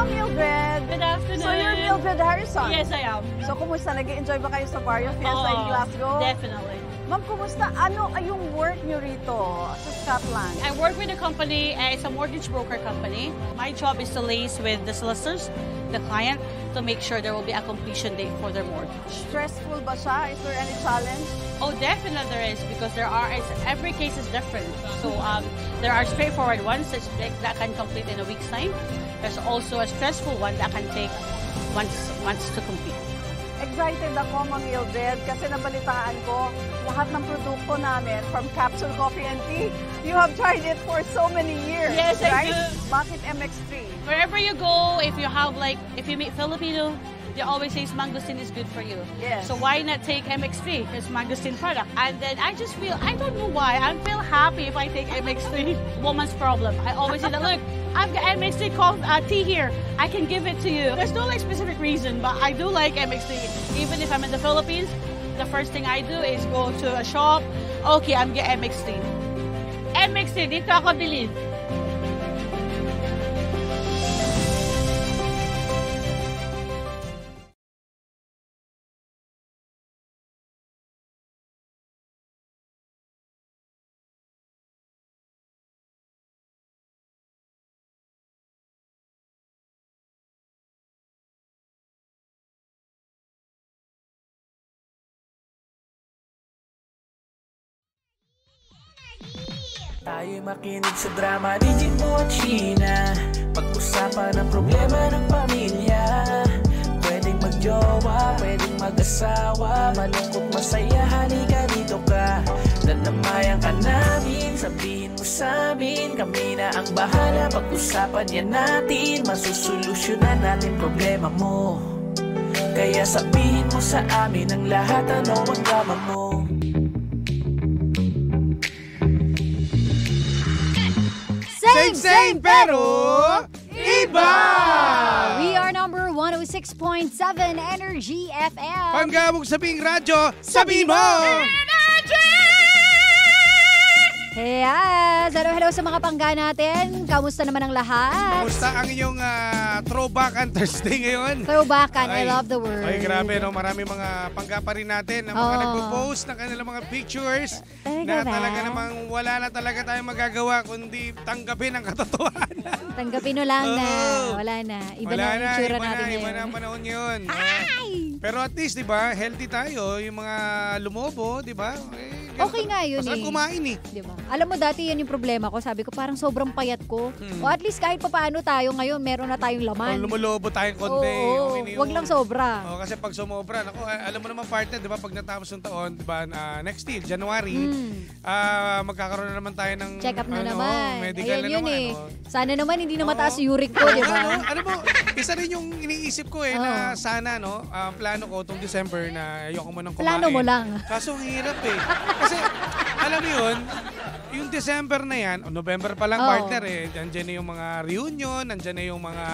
Mildred! Good afternoon! So you're Mildred Harrison? Yes, I am. So kumusta? Nag-enjoy ba kayo sa Barrio Fiesta in Glasgow? Definitely. Ma'am, kumusta? Ano yung work niyo rito sa Scotland? I work with a company, it's a mortgage broker company. My job is to liaise with the solicitors, the client, to make sure there will be a completion date for their mortgage. Stressful ba siya? Is there any challenge? Oh, definitely there is, because every case is different. So there are straightforward ones that can complete in a week's time. There's also a stressful one that can take months to complete. Excited ako, Ma'am Mildred, kasi nabalitaan ko lahat ng produkto namin from Capsule Coffee and Tea. You have tried it for so many years, yes, right? I do. Bakit MX3? Wherever you go, if you meet Filipino, they always say mangosteen is good for you. Yes. So why not take MX3? It's mangosteen product. And then I just feel, I don't know why, I feel happy if I take MX3. Woman's problem. I always say that, look, I've got MX3 tea here. I can give it to you. There's no specific reason, but I do like MX3. Even if I'm in the Philippines, the first thing I do is go to a shop. Okay, I'm getting MX3. MX3, dito ako bilhin. Tayo'y makinig sa drama ni Jimbo at Sheena. Pag-usapan ang problema ng pamilya. Pwedeng magjowa, pwedeng mag-asawa. Malungkot, masaya, halika dito ka. Dadamayan ka namin, sabihin mo sa amin. Kami na ang bahala, pag-usapan yan natin. Masusolusyonan natin problema mo. Kaya sabihin mo sa amin ang lahat, ano ang drama mo. Same pero iba! We are number 106.7 Energy FM. Panggabog sabing radyo, sabihin mo! Yes! Hello sa mga pangga natin. Kamusta naman ang lahat? Kamusta ang inyong throwback on Thursday ngayon? Throwbackan, I love the word. Ay, grabe, no? Marami mga pangga pa rin natin na mga nagpo-post ng kanilang mga pictures na talaga namang wala na talaga tayong magagawa kundi tanggapin ang katotohanan. Tanggapin mo lang na. Wala na. Iba na ang itsura natin ngayon. Iba na ang panahon yun. Pero at least, di ba, healthy tayo. Yung mga lumobo, di ba? Okay nga yun masarap kumain eh. Diba? Alam mo, dati yan yung problema ko. Sabi ko, parang sobrang payat ko. O at least kahit pa paano tayo ngayon, meron na tayong laman. Lumulobo tayong konti. Oo, wag lang sobra. Kasi pag sumobra, naku, alam mo naman partner, di ba, pag natapos ng taon, di ba, next year, January, magkakaroon na naman tayo ng check-up na naman. Medical ayan na yun naman. Sana naman hindi na mataas yung uric ko, di ba? Ano mo, isa rin yung iniisip ko na sana, plano ko itong December na ayoko mo nang kumain. Plano mo lang. Kaso ang hirap eh. Kasi, alam mo yun, yung December na yan, o November pa lang partner nandiyan na yung mga reunion, nandiyan na yung mga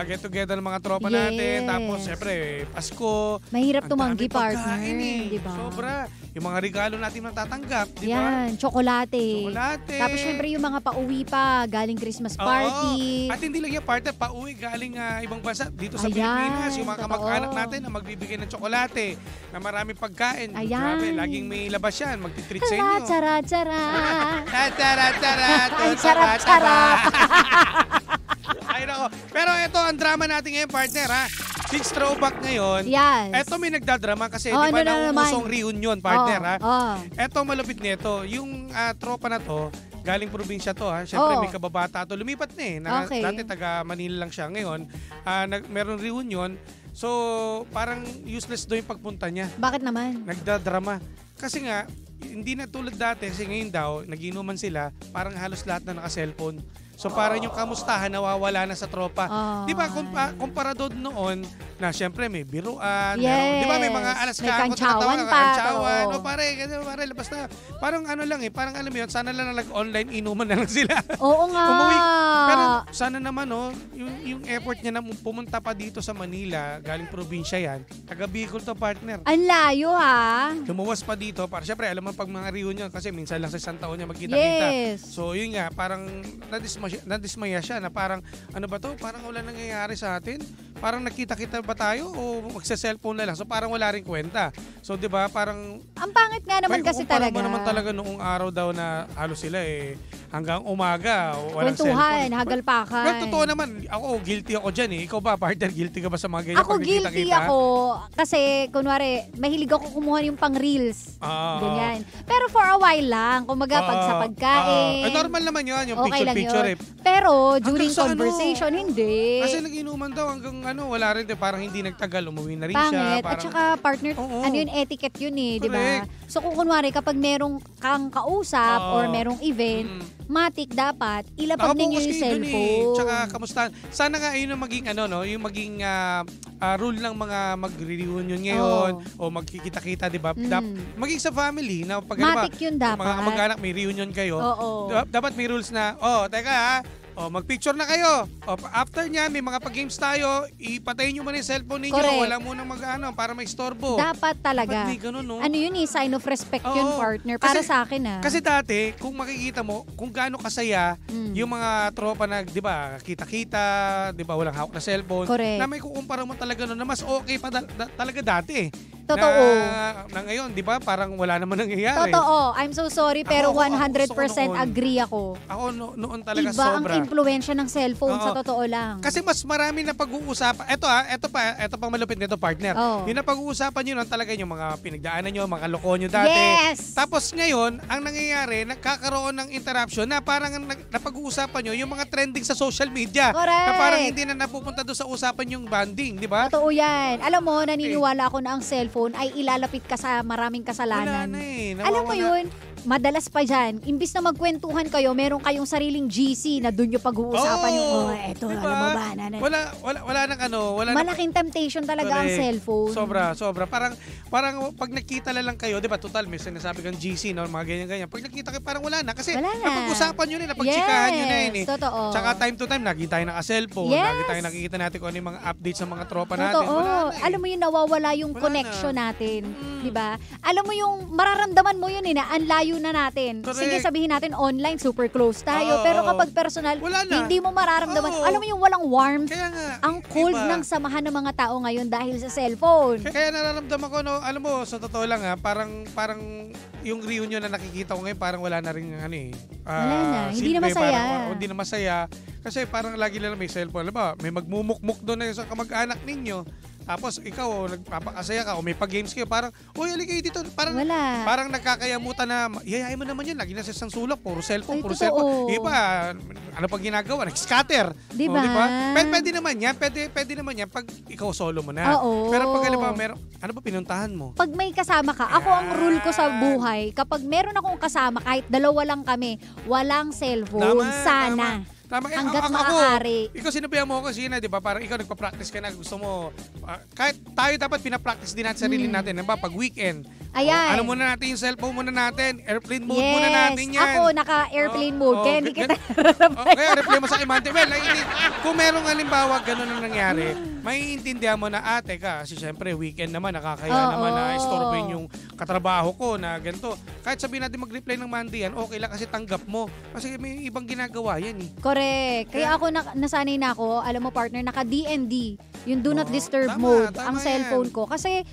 get-together ng mga tropa natin. Tapos, syempre, Pasko. Mahirap tumanggi, partner. Diba? Sobra. Yung mga regalo natin natatanggap, di ba? Yan, tsokolate. Tsokolate. Tapos, syempre, yung mga pauwi pa, galing Christmas party. At hindi lang yung partner, pauwi galing ibang bansa dito sa Pilipinas. Yung mga kamag-anak natin na magbibigay ng tsokolate, na maraming pagkain. Grabe, laging may labas yan. Magtitreat sa inyo. Tsara-tsara. Tsara-tsara. Ay, tsara-tsara. Ay, nako. Pero ito, ang drama natin ngayon, partner, ha? Since throwback ngayon, eto may nagdadrama kasi di ba naumusong reunion, partner, ha? Eto, malupit nito. Yung tropa na to, galing probinsya to, ha? Siyempre, may kababata to. Lumipat na eh. Dati taga Manila lang siya. Ngayon, meron reunion. So, parang useless daw yung pagpunta niya. Bakit naman? Nagdadrama. Kasi nga, hindi na tulad dati kasi ngayon daw, naginuman sila, parang halos lahat na naka-cellphone. So parang yung kamustahan nawawala na sa tropa. Di ba kumpara doon noon na syempre may biruan, di ba may mga alas may kantsawan pa. O pare, labas na. Parang ano lang parang alam mo yun, sana lang nag-online inuman na lang sila. Oo nga. Umuwi. Pero sana naman yung effort niya na pumunta pa dito sa Manila, galing probinsya yan, taga Bicol to, partner. Ang layo ha. Lumuwas pa dito, para syempre alam mo pag mga reunion kasi minsan lang sa isang taon niya magkita-kita. So yun nga, parang na-dismount nadismaya siya na parang, ano ba to? Parang wala nangyayari sa atin. Parang nakita-kita ba tayo o magsa-cellphone na lang? So parang wala rin kwenta. So 'di ba parang ang pangit nga naman kasi talaga. Mo naman talaga noong araw daw na halos sila hanggang umaga walang kwentuhan, cellphone. hagalpakan. Pero totoo naman, ako guilty ako diyan eh. Ikaw ba, partner, guilty ka ba sa mga ganyan? Ako guilty ako kasi kunwari mahilig ako kumuha yung pang reels. Ganyan. Pero for a while lang, kumaga pag sa pagkain. Normal naman 'yun, yung okay picture. Pero during conversation hindi. Kasi nag-inuman daw hanggang wala rin parang hindi nagtagal, umuwi na rin siya. At saka partner, ano yun, etiquette yun di ba? So kung kunwari kapag merong kang kausap or merong event, matik dapat ilapag ninyo yung cellphone. Tsaka kamusta? Sana nga yun ang maging yung maging rule ng mga mag-reunion ngayon o magkikita-kita, di ba? Maging sa family na pag matik yun dapat. Mga kamag-anak may reunion kayo. Dapat may rules na, teka mag-picture na kayo. After niyan, may mga pag-games tayo, ipatayin nyo muna yung cellphone ninyo. Correct. Wala munang para may istorbo. Dapat talaga. Dapat may ganun, no? Ano yun sign of respect yun, partner. Para sa akin, Kasi dati, kung makikita mo, kung gaano kasaya, yung mga tropa na, di ba, kita-kita, di ba, walang hawak na cellphone. Correct. Na may kukumpara mo talaga na mas okay pa talaga dati. Totoo. Na ngayon, di ba, parang wala naman nangyayari. Totoo. I'm so sorry, pero 100% agree ako. Ako noon talaga iba sobra. Ang impluwensya ng cellphone, sa totoo lang. Kasi mas marami na pag-uusapan. Ito pang malupit nito, partner. Yung napag-uusapan nyo talaga yung mga pinagdaanan nyo, mga loko nyo dati. Yes! Tapos ngayon, ang nangyayari, nagkakaroon ng interruption na parang napag-uusapan nyo yung mga trending sa social media. Correct. Na parang hindi na napupunta doon sa usapan yung banding, di ba? Totoo yan. Alam mo, naniniwala ako na ang cellphone ay ilalapit ka sa maraming kasalanan. Wala na Alam mo yun, madalas pa dyan, imbis na magkwentuhan kayo, meron kayong sariling GC na doon yung pag-uusapan yung, eto, diba? Alam mo ba? Wala nang malaking temptation talaga ang cellphone. Sobra. Parang pag nakita lang kayo, di ba, total, may sinasabi kang GC, mga ganyan-ganyan. Pag nakita kayo, parang wala na. Kasi napag-usapan nyo na, napag-chikahan nyo na yun. Totoo. Tsaka time to time, nakita tayo naka-cellphone. Nakikita natin kung ano yung mga updates sa mga tropa natin. Totoo. Alam mo yun, nawawala yung connection natin. Di ba? Alam mo yung, mararamdaman mo yun na ang layo na natin. Correct. Sige, sabihin natin online, super close tayo. Pero kapag personal, hindi mo mararamdaman. Alam mo yung walang warmth. Ang cold ng samahan ng mga tao ngayon dahil sa cellphone. Kaya nararamdaman ko, alam mo, sa totoo lang parang yung reunion na nakikita ko ngayon, parang wala na rin wala na. Hindi na masaya. Hindi na masaya. Kasi parang lagi lang may cellphone. Alam ba, may magmumukmuk doon na sa kamag-anak ninyo. Tapos ikaw, nagpapakasaya ka o may pag-games kayo, parang, uy, alin kayo dito. Parang nagkakayamutan na, yayain mo naman yan, lagi na sa isang sulok, puro cellphone. Iba, ano pag ginagawa? Nag-scatter. Diba? Pwede naman yan pag ikaw solo mo na. Pero pag ano ba pinuntahan mo? Pag may kasama ka, ako ang rule ko sa buhay, kapag meron akong kasama, kahit dalawa lang kami, walang cellphone. Sana. Hanggat maaari. Ikaw sinabihan mo ako Sina, di ba? Parang ikaw nagpa-practice ka na, gusto mo. Kahit tayo dapat pina-practice din natin sarili natin. Diba? Pag weekend. Ayan. Ano muna natin yung cellphone muna natin. Airplane mode muna natin yan. Ako naka-airplane mode. Kaya hindi kita kaya replay mo sa imante. Well, kung merong halimbawa ganun ang nangyari, maiintindihan mo na teka, kasi syempre weekend naman, nakakaya naman na istorboin yung katrabaho ko na ganito. Kahit sabihin natin mag-reply ng Monday yan, okay lang kasi tanggap mo. Kasi may ibang ginagawa yan eh. Correct. Kaya ako nasanay na ako, alam mo partner, naka-DND, yung do not disturb mode, ang cellphone ko. Kasi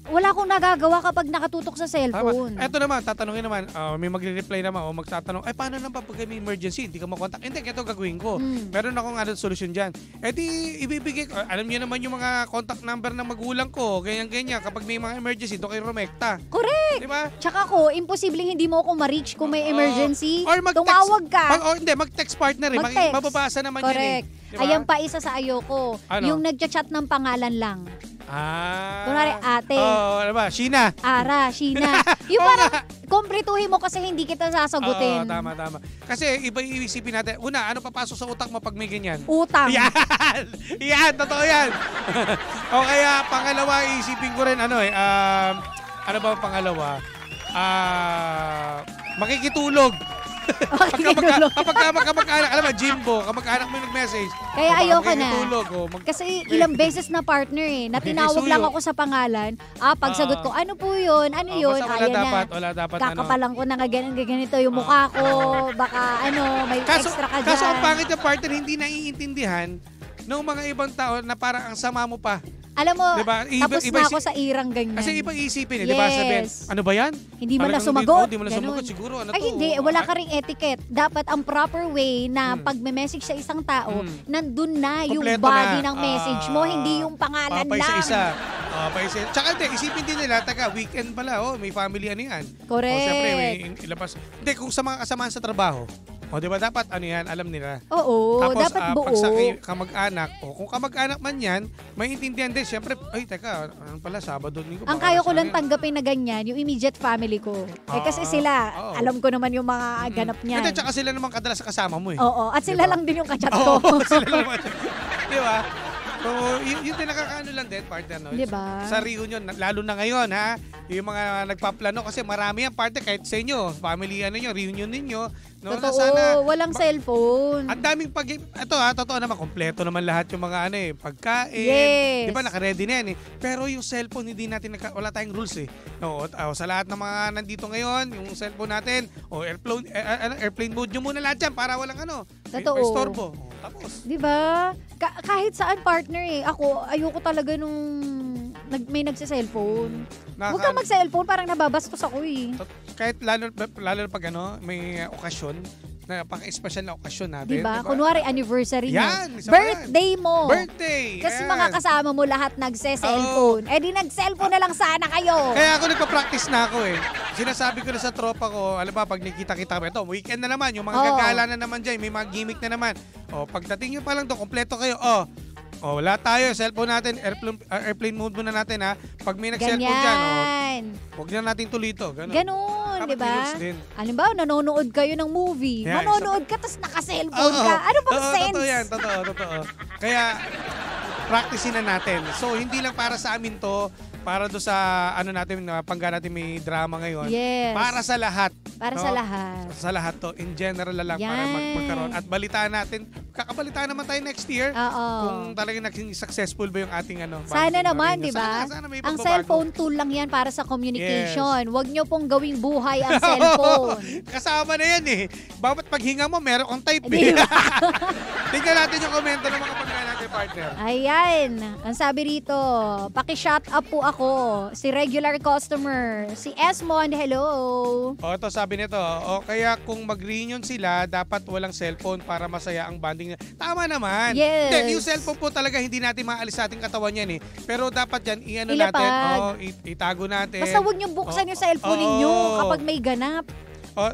wala akong nagagawa kapag nakatutok sa cellphone. Eto naman, tatanungin naman, may magre-reply naman o magtatanong, paano naman pag may emergency, hindi ka makontak? Hindi, ito gagawin ko. Meron akong solusyon dyan. Di ibibigay ko, alam niyo naman yung mga contact number ng magulang ko, ganyan-ganyan, kapag may mga emergency, doon kayo rumekta. Correct! Diba? Tsaka ko, imposibleng hindi mo ako ma-reach kung may emergency. Or tumawag ka. Mag-text partner. Mababasa naman correct. Yun eh. Diba? Ayan pa isa sa ayoko. Yung nagchat-chat ng pangalan lang. Kunwari, ate. Ano ba? Sheena. Ara, Sheena. Yung parang, kompletuhin mo kasi hindi kita sasagutin. Tama. Kasi iba iisipin natin. Una, ano papasok sa utak mo pag may ganyan? Utang. Yan, totoo yan. O kaya, pangalawa, iisipin ko rin, ano ba ang pangalawa? Makikitulog. Kamag-anak, alam mo, Jimbo, kamag-anak mo yung nag-message. Kaya ayoko na. Kasi ilang beses na partner natinawag lang ako sa pangalan. Pagsagot ko, ano po yun? Ano yun? Wala dapat. Kakapalang ko na ganito yung mukha ko. Baka may extra ka dyan. Kaso ang pangit yung partner, hindi naiintindihan ng mga ibang tao na parang ang sama mo pa. Alam mo, diba? tapos na ako sa irang ganyan. Kasi ibang isipin, di ba? Sabihin, ano ba yan? Hindi mo na sumagot. Hindi mo na sumagot, siguro. Hindi, wala ka ring etiquette. Dapat ang proper way na pag-message sa isang tao, nandun na yung body ng message mo, hindi yung pangalan lang. Paisa-isa. Tsaka isipin din nila, weekend pala, may family yan. Correct. Siyempre, may ilabas. Hindi, kung sa mga kasamaan sa trabaho, di ba dapat alam nila? Oo, tapos, dapat buo. Pag sa kamag-anak, kung kamag-anak man yan, may intindihan din. Siyempre, ano pala, Sabado, Linggo. Ang kaya ko lang tanggapin na ganyan, yung immediate family ko. Kasi sila, alam ko naman yung mga ganap niyan. Hindi, tsaka sila naman kadalas kasama mo Oo, at sila lang din yung kachat ko. Sila naman. Di ba? So, yun din nakakaano lang din, partner, no? Diba? Sa reunion, lalo na ngayon, ha? Yung mga nagpaplano, kasi marami yan, partner, kahit sa inyo, family, reunion ninyo. No? Totoo, sana, walang cellphone. Ang daming totoo naman, kompleto naman lahat yung mga pagkain. Yes. Di ba, naka-ready na yan Pero yung cellphone, hindi natin, wala tayong rules No, sa lahat ng mga nandito ngayon, yung cellphone natin, airplane mode nyo muna lahat yan para walang Totoo. may istorbo. Tapos. Di ba? Kahit saan partner Ako, ayoko talaga nung may nagsa-cellphone. Huwag kang mag-cellphone, parang nababastos ako Kahit lalo pag may okasyon, napaka-special na okasyon natin. Diba? Kunwari anniversary yan, birthday mo. Birthday! Kasi mga kasama mo lahat nagse-cellphone. Di nag-cellphone na lang sana kayo. Kaya ako nagpa-practice na ako Sinasabi ko na sa tropa ko, alam ba, pag nakita-kita kami, weekend na naman, yung mga gagala na naman dyan, may mga gimmick na naman. Pagdating nyo pa lang kompleto kayo, wala tayo, cellphone natin, airplane mode muna natin Pag may nag-cellphone dyan, huwag na natin tuloy ito. Ganun, di ba? Halimbawa, nanonood kayo ng movie. Manonood ka, tapos naka-cellphone ka. Ano bang sense? Totoo yan, totoo. Kaya, practicein na natin. So, hindi lang para sa amin to, para do sa pangga natin may drama ngayon. Yes. Para sa lahat. Para sa lahat. Sa lahat to. In general lang para magkaroon. At balitaan natin. Kakabalitaan naman tayo next year. Kung talagang naging successful ba yung ating Sana naman, di ba? Ang cellphone tool lang yan para sa communication. Huwag nyo pong gawing buhay ang cellphone. Kasama na yan Bawat paghinga mo, meron kang type Tingnan natin yung komento ng mga pagkain natin, partner. Ayan. Ang sabi rito, paki-shut up po ako. Si regular customer. Si Esmond, hello. Ito sabi nito. Kaya kung mag-reunion sila, dapat walang cellphone para masaya ang bonding. Tama naman. Yes. Then, yung cellphone po talaga hindi natin maalis sa ating katawan yan Pero dapat yan, natin. Itago natin. Basta huwag nyo buksan yung cellphone ninyo kapag may ganap.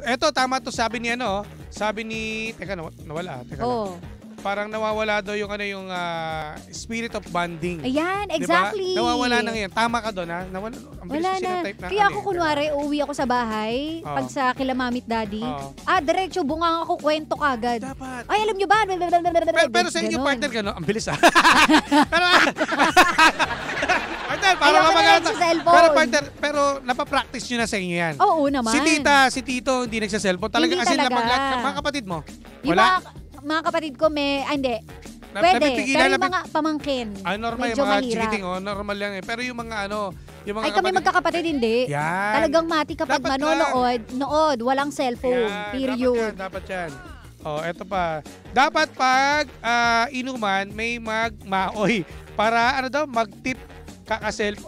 Eto, tama to sabi ni Sabi ni... Teka, nawala. Teka lang. Parang nawawala daw yung spirit of bonding. Ayan, exactly. Diba? Nawawala na ngayon. Tama ka doon Wala na. Kaya ako kunwari, uuwi ako sa bahay, pag sa kila Mamit Daddy, diretso bungang ako, kwento kagad. Dapat. Ay, alam nyo ba? Pero sa inyo partner ka, ang bilis Pero, partner, para sa cellphone. Pero napapractice nyo na sa inyo yan. Oo naman. Si Tito, hindi nagsa-cellphone. Talagang hindi talaga. Mga kapatid mo? Wala? Mga kapatid ko hindi. Pwede, pero yung mga pamangkin, normal, medyo yung mga mahirap. cheating, normal lang Pero yung mga yung mga ay kami magkakapatid hindi. Yan. Talagang mati kapag manonood, walang cellphone. Yan, period. Dapat yan. Eto pa. Dapat pag inuman, may magmaoy. Para mag-tip kaka-cellphone.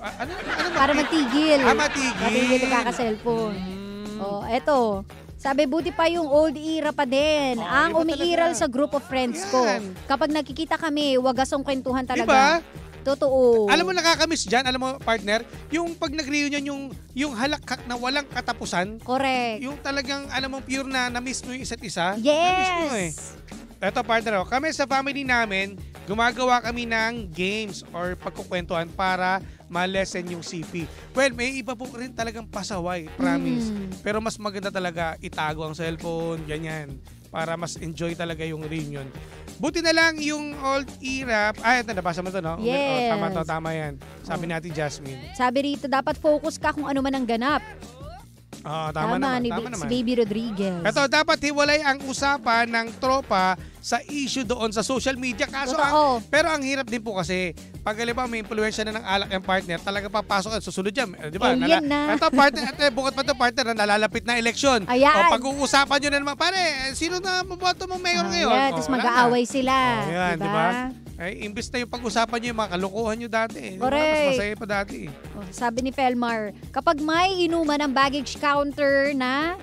Para matigil. Matigil. Matigil kaka-cellphone. Eto. Sabi, buti pa yung old era pa din. Ang umiiral sa group of friends ko. Kapag nakikita kami, wagasong kwentuhan talaga. Diba? Totoo. Alam mo, nakakamiss dyan, partner, yung pag nag-reunion, yung halakhak na walang katapusan. Correct. Yung talagang, pure na na-miss mo yung isa't isa. Yes. Na-miss mo Eto, partner, kami sa family namin, gumagawa kami ng games or pagkukwentuhan para ma-lessen yung CP. Well, may iba po rin talagang pasaway, promise. Pero mas maganda talaga itago ang cellphone, ganyan, para mas enjoy talaga yung reunion. Buti na lang yung old era. Ito, nabasa mo to, no? Yes. Tama yan. Sabi natin, Jasmine. Sabi rito, dapat focus ka kung ano man ang ganap. Tama naman. Si Baby Rodriguez. Ito, dapat hiwalay ang usapan ng tropa sa issue doon sa social media. Kaso pero ang hirap din po kasi pag halimbawa may impluwensya na ng alak yung partner, talaga papasok at susunod yan. Di ba? Ito, partner, bukod pa ito partner na nalalapit na eleksyon. O pag-uusapan nyo na naman, pare, sino na maboto mong mayor ngayon? Tapos mag-aaway sila. Ayan, di ba? Ay, imbis na yung pag-usapan nyo yung mga kalukuhan nyo dati. Mas masaya pa dati. Sabi ni Felmar, kapag may inuman ng baggage counter na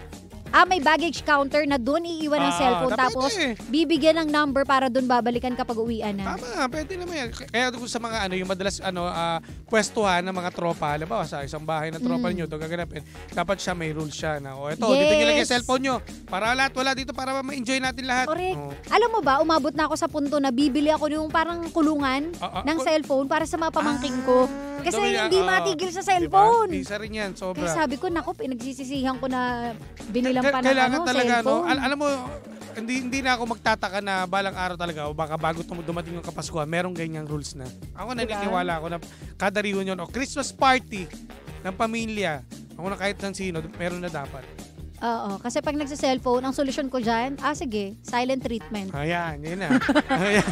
may baggage counter na doon iiwan ng cellphone tapos bibigyan ng number para doon babalikan kapag uwian na. Tama, pwede naman yan. Kaya sa mga yung madalas pwestuhan ng mga tropa, halimbawa sa isang bahay ng tropa niyo, doon gaganapin, dapat siya may rules siya na dito niyo lagay yung cellphone niyo para lahat wala dito para ma-enjoy natin lahat. Correct. Alam mo ba, umabot na ako sa punto na bibili ako yung parang kulungan ng cellphone para sa mga pamangking ko. Kasi hindi matigil sa cellphone. Diba? Isa rin yan, sobra. Kaya sabi ko, naku, pinagsisisihan ko na binilang pa ng kailangan talaga, cellphone. Alam mo, hindi na ako magtataka na balang araw talaga o baka bago dumating yung Kapaskuhan, merong ganyang rules na. Ako naniniwala ako na kada reunion o Christmas party ng pamilya, ako na kahit ng sino, meron na dapat. Oo, kasi pag nagsa-cellphone, ang solusyon ko dyan, sige, silent treatment. Ayan, yun na.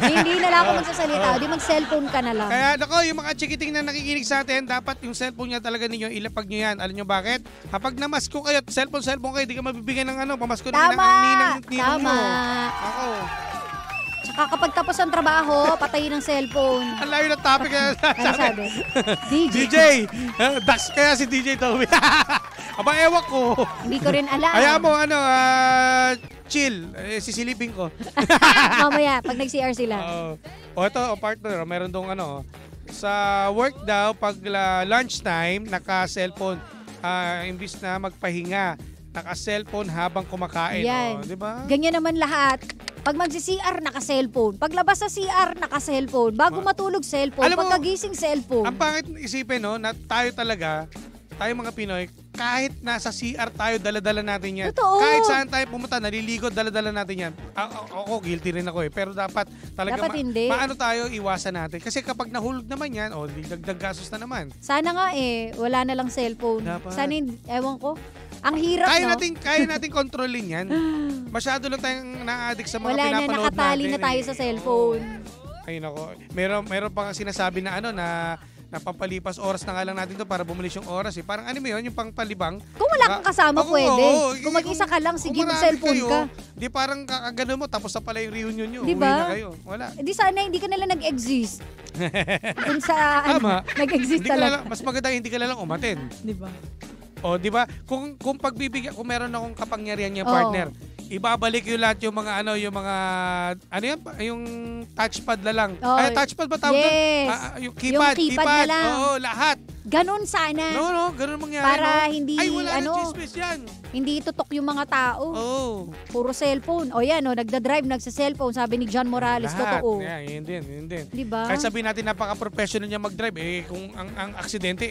Hindi na lang ako magsasalita, di mag-cellphone ka na lang. Kaya yung mga chikiting na nakikinig sa atin, dapat yung cellphone niya talaga ninyo, ilapag nyo yan. Alam nyo bakit? Kapag namasko kayo, cellphone kayo, di ka mabibigyan ng pamasko na ninang Tama. Ako. Tsaka kapag tapos ang trabaho, patayin ng cellphone. Ang layo ng topic na sabi? DJ. Dax kaya si DJ Toby. Aba, ewan ko. Hindi ko rin alam. Ayaw mo, chill. Sisilipin ko. Mamaya, pag nag-CR sila. Ito, partner, meron dong sa work daw, pag lunchtime, naka-cellphone. Imbis na magpahinga, naka-cellphone habang kumakain. Yan. Diba? Ganyan naman lahat. Pag magsi-CR, naka-cellphone. Paglabas sa CR, naka-cellphone. Bago matulog, cellphone. Pagkagising, cellphone. Ang pangit isipin, na tayo talaga, tayo mga Pinoy, kahit nasa CR tayo, dala-dala natin yan. Totoo. Kahit saan tayo pumunta, naliligo, dala-dala natin yan. Ako, guilty rin ako pero dapat talaga maano tayo, iwasan natin. Kasi kapag nahulog naman yan, dagdag gastos na naman. Sana nga wala na lang cellphone. Dapat. Sana, ewan ko. Ang hirap, Kaya natin kontrolin yan. Masyado lang tayong na-addict sa mga pinapanood natin. Wala na, nakatali na tayo sa cellphone. Ay nako. Meron pa nga sinasabi na na pampalipas oras na nga lang natin to para bumilis yung oras Parang mo yun, yung pangpalibang. Kung wala kang kasama, pwede. Kung mag-isa ka lang, sige, mag-cellphone ka. Di parang kakagano mo, tapos na pala yung reunion nyo. Diba? Uwi na kayo. Wala. Di sana, hindi ka nalang nag-exist. Kung sa, nag-exist talaga. Mas maganda, hindi ka nalang umatin. Diba? Di ba? Kung pagbibigyan, kung meron akong kapangyarihan niya partner, ibabalik yung lahat yung mga yung touchpad na lang. Touchpad ba tawag doon? Yung keypad na lang. Lahat. Ganon sana. Ganon mangyari. Para hindi, wala na chismis yan. Hindi tutok yung mga tao. Puro cellphone. Yan, nagda-drive, nagsa-cellphone, sabi ni John Morales. Lahat. Totoo. Yun din. Diba? Kahit sabihin natin napaka-professional niya mag-drive, kung ang aksidente,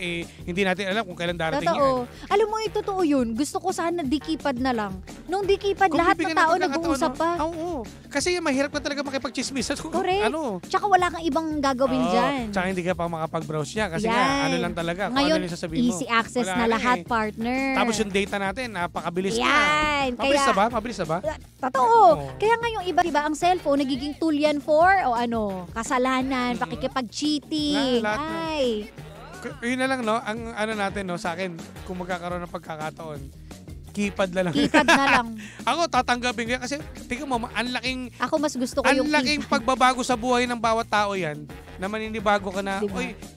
hindi natin alam kung kailan darating yan. Alam mo, totoo yun. Gusto ko sana di-keypad na lang. Nung di-keypad, lahat ng tao nag-uusap pa. Oo. Kasi mahirap ka talaga makipag-chismis. Correct. Tsaka wala kang ibang gagawin dyan. Tsaka hindi ka pa makapag-browse niya. Kasi nga, lang talaga. Ngayon, easy access na lahat, partner. Tapos yung data natin, napakabilis na. Mabilis na ba? Totoo. Kaya ngayon, iba-iba ang cellphone, nagiging tool yan for, kasalanan, pakikipag-cheating. Yun na lang, ang natin, sa akin, kung magkakaroon ng pagkakataon, keypad na lang. Keypad na lang. Ako, tatanggapin ko. Kasi, tingnan mo, ako mas gusto ko yung laking pagbabago sa buhay ng bawat tao yan, na maninibago ka na,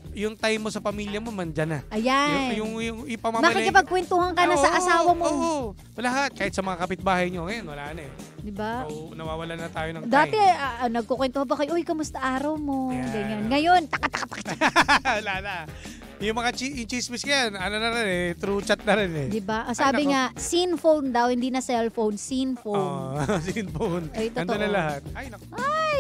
yung time mo sa pamilya mo, mandyan na. Ayan. Yung ipamamalay. Makikipagkwentuhan ka na sa asawa mo. Lahat. Kahit sa mga kapitbahay nyo. Ngayon, wala na Diba? So, nawawala na tayo ng time. Dati, nagkukwentuhan ba kayo, kamusta araw mo? Ganyan. Ngayon, taka. Wala na. Yung mga chismis yan, na rin true chat na rin Diba? Sabi nga, scene phone daw, hindi na cellphone, scene phone. Scene phone. Nandun na lahat. Ay, naku.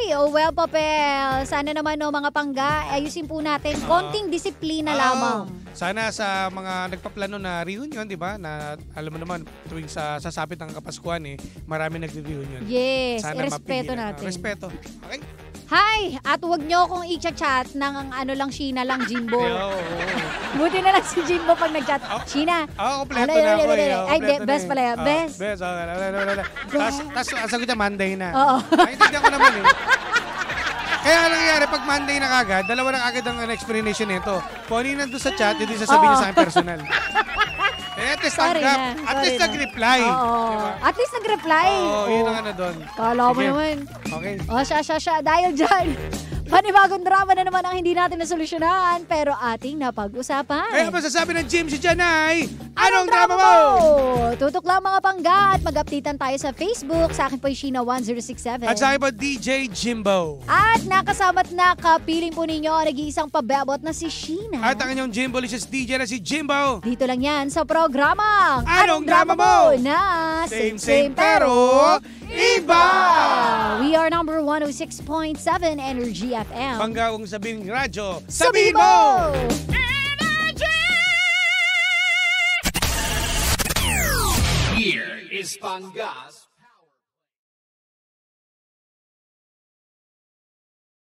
Well, Papel. Sana naman, mga pangga, ayusin po natin. Konting disiplina lamang. Sana sa mga nagpaplano na reunion, di ba? Na alam mo naman, tuwing sasapit ng Kapaskuhan, marami nagre-reunion. Yes, sana respeto natin. Respeto. Okay? Hi! At huwag nyo akong i-chat ng ano lang, Sheena lang, Jimbo. Buti na lang si Jimbo pag nag-chat. Sheena. Kompleto na ako Ay, best pala yan. Best. Best. Tapos sagot na Monday na. Oo. Naintindihan ko naman eh. Kaya nangyari, pag Monday na kagad, dalawa na kagad ang explanation nito. Kung ano yung nandun sa chat, hindi sasabihin niya sa akin personal. At least nag-reply. Diba? At least nag-reply. Yun ang ano doon. Kala mo naman. Okay. Siya. Dahil dyan, panibagong drama na naman ang hindi natin nasolusyonan, pero ating napag-usapan. Kaya masasabi ng Jim si Janay, anong drama mo? Tutok lang mga pangga at mag-updatean tayo sa Facebook. Sa akin po yung Sheena1067. At sa akin po DJ Jimbo. At nakasama't nakapiling po ninyo ang nag-iisang pabebot na si Sheena. At ang inyong Jimbolicious DJ na si Jimbo. Dito lang yan sa programang Anong Drama Mo? Na same pero iba! We are number 106.7 Energy FM. Pangga kung sabihin ng radyo, sabihin mo! Energy! Here is Panggas